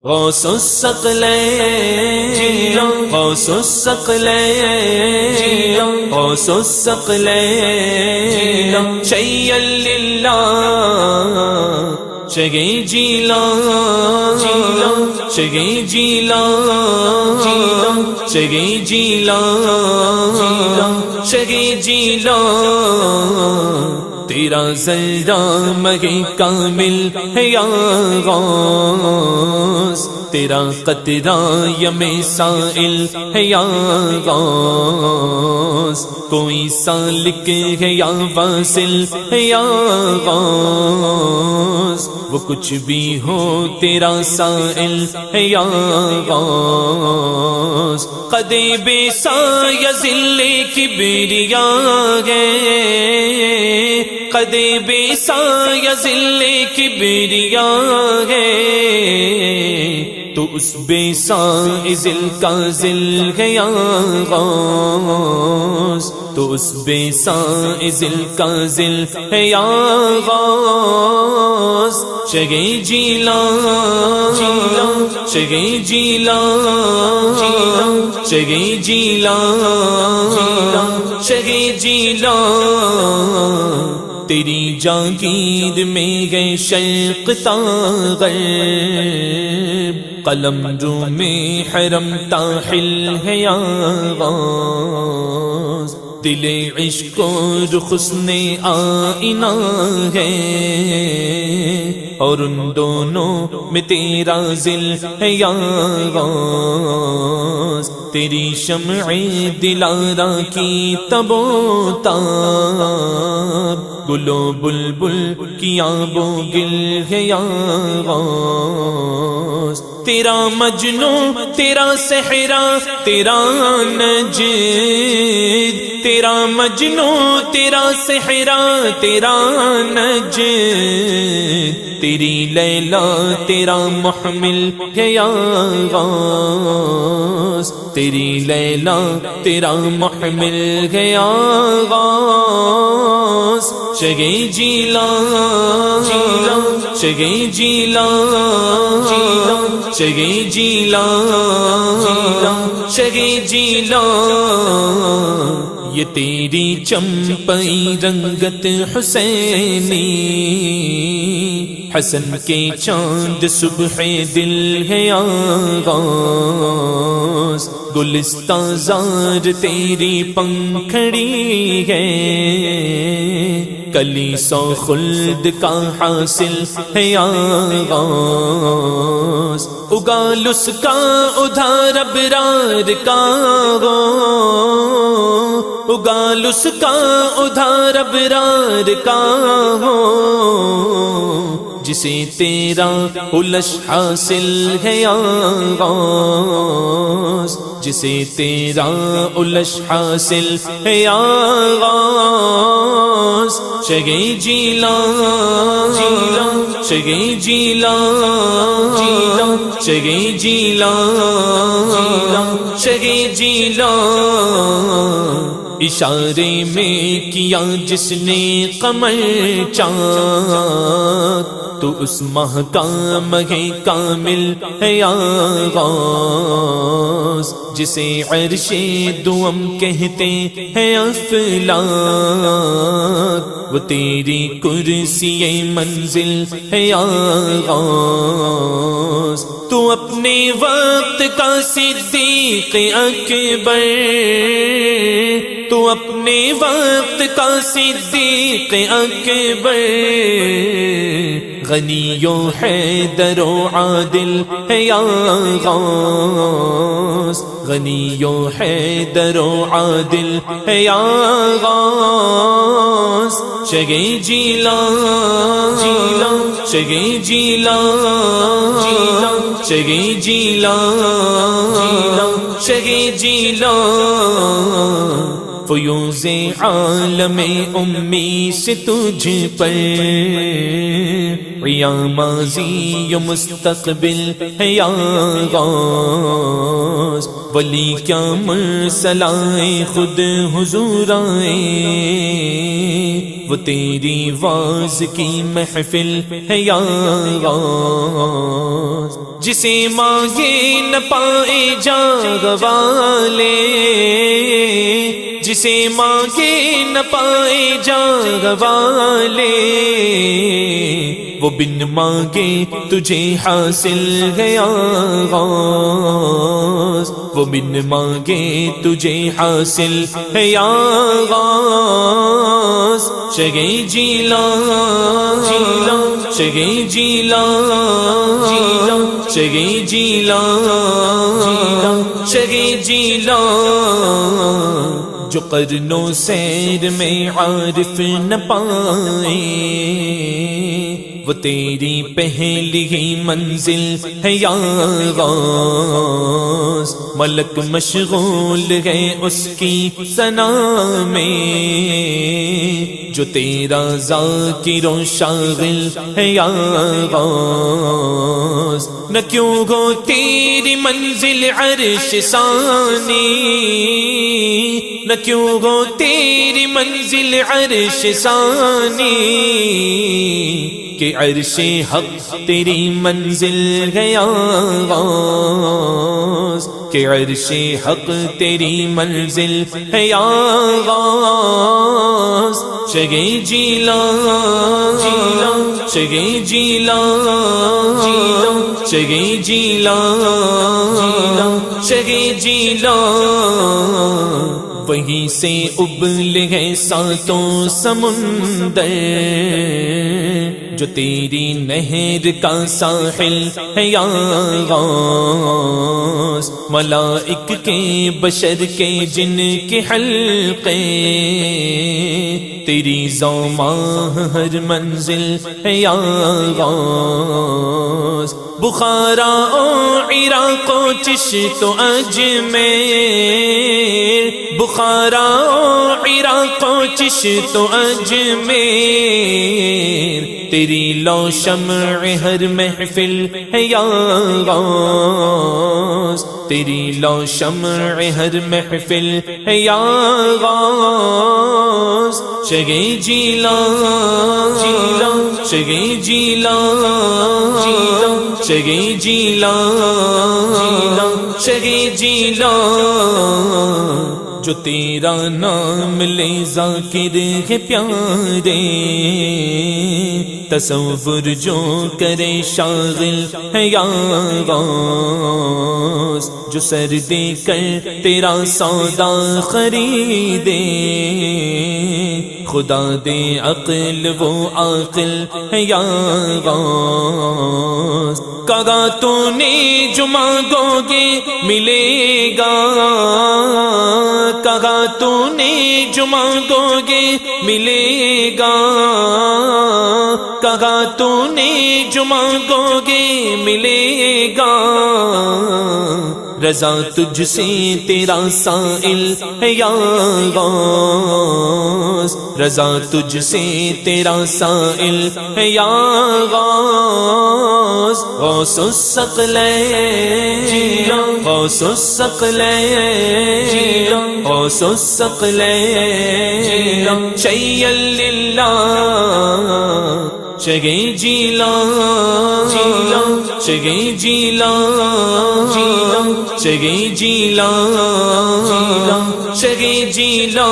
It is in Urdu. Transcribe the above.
غوث الثقلین غوث الثقلین غوث الثقلین شیئا للہ شگی جیلان شگی جیلان شگی جیلان شگی جیلان تیرا ذرہ مگی کامل ہے یا غوث تیرا قطرہ یم سائل ہے یا غوث کوئی سالک ہے یا واصل ہے یا غوث وہ کچھ بھی ہو تیرا سائل ہے یا غوث قدِ بے سایہ ذل کبریا ہے قدِ بے سایہ ذل کبریا ہے تو اس بے سایہ ذل کا ذل ہے یا غوث تو اس بے سایہ ذل کا ذل ہے یا غوث شگی جیلان شگی جیلان شگی جیلان شگی جیلان تیری جاگیر میں گئے شرق تا غرب قلم رو میں حرم تاحل ہے یا غوث دل عشق و رخ حسن آئینہ ہے اور ان دونوں میں تیرا ذل ہے یا غوث تیری شمع دلارا کی تب و تاب گل و بلبل کی آب و گل ہے یا غوث تیرا مجنو تیرا صحرا تیرا نجد تیرا مجنو تیرا صحرا تیرا نجد تیری لیلا تیرا محمل ہے یا غوث تیری لیلا تیرا محمل ہے یا غوث شگی جیلان شگی جیلان شگی جیلان شگی جیلان یہ تیری چمپئی رنگت حسینی حسن کے چاند صبح دل ہے یا غوث گلستان زار تیری پنکھڑی ہے کلی سو خلد کا حاصل ہے یا غوث اگال اس کا ادھار ابرار کا ہو اگال اس کا ادھار ابرار کا ہو جسے تیرا الش حاصل ہے یا غوث جسے تیرا الش حاصل ہے یا غوث شگی جیلان شگی جیلان شگی جیلان شگی جیلان اشارے میں کیا جس نے قمر چاند تو اس ماہ کا مہ کامل ہے یا غوث جسے عرش دوم کہتے ہیں افلاک وہ تیری کرسی منزل ہے یا غوث تو اپنے وقت کا صدیق اکبر تو اپنے وقت کا صدیق اکبر غنی و حیدر و عادل ہے یا غوث غنی و حیدر و عادل ہے یا غوث شگی جیلان شگی جیلان شگی جیلان شگی جیلان فیوز عالم امی سے تجھ پر یا ماضی و مستقبل ہے یا غوث، ولی کیا مرسلائے خود حضور آئے، وہ تیری واز کی محفل ہے یا غوث، جسے مانگے نہ پائے جاگ والے، جسے مانگے نہ پائے جاگ والے، وہ بن مانگے تجھے حاصل گیا غوث، وہ بن مانگے تجھے حاصل ہے یا غوث، شگے جیلا شگے جیلا شگے جیلا شگے جیلا، جو قرن و سیر میں عارف نہ پائے، وہ تیری پہلی ہی منزل ہے یا غوث، ملک مشغول ہے اس کی ثنا میں، جو تیرا ذاکر و شاغل ہے یا غوث، نہ کیوں ہو تیری منزل عرش ثانی، نہ کیوں ہو تیری منزل عرش ثانی، کہ عرش حق تیری منزل گیا غوث، کہ عرش حق تیری منزل ہے یا غوث، شگے جیلا شگے جیلا شگے جیلا شگے جیلا، وہیں سے ابلے ہیں ساتوں سمندر، جو تیری نہر کا ساحل ہے یا غوث، ملائک کے بشر کے جن کے حلقے، تیری زوماہ ہر منزل ہے یا غوث، بخارا و عراق و چشت و اجمیر، بخارا و عراق و چشت و اجمیر، تیری لو شمع ہر محفل ہے یا غوث، تیری لو شمع ہر محفل ہے یا غوث، شگے جیلا شگے جیلا شگے جیلا شگے جیلا، جو تیرا نام لے ذاکر ہے پیارے، تصور جو کرے شاغل ہے یا غوث، جو سر دے کر تیرا سودا خریدے، خدا دے عقل وہ عاقل ہے یا غوث، کہا تو نے جو مانگو گے ملے گا، کہا تو نے جو مانگو گے ملے گا، کہا تو نے جو مانگو گے ملے گا، رضا تجھ سے تیرا سائل ہے یا غوث، رضا تجھ سے تیرا سائل ہے یا غوث، غوث الثقلین غوث الثقلین غوث الثقلین، شیئا للہ، شگے جیلا شگے جیلا شگے جیلا شگے جیلا،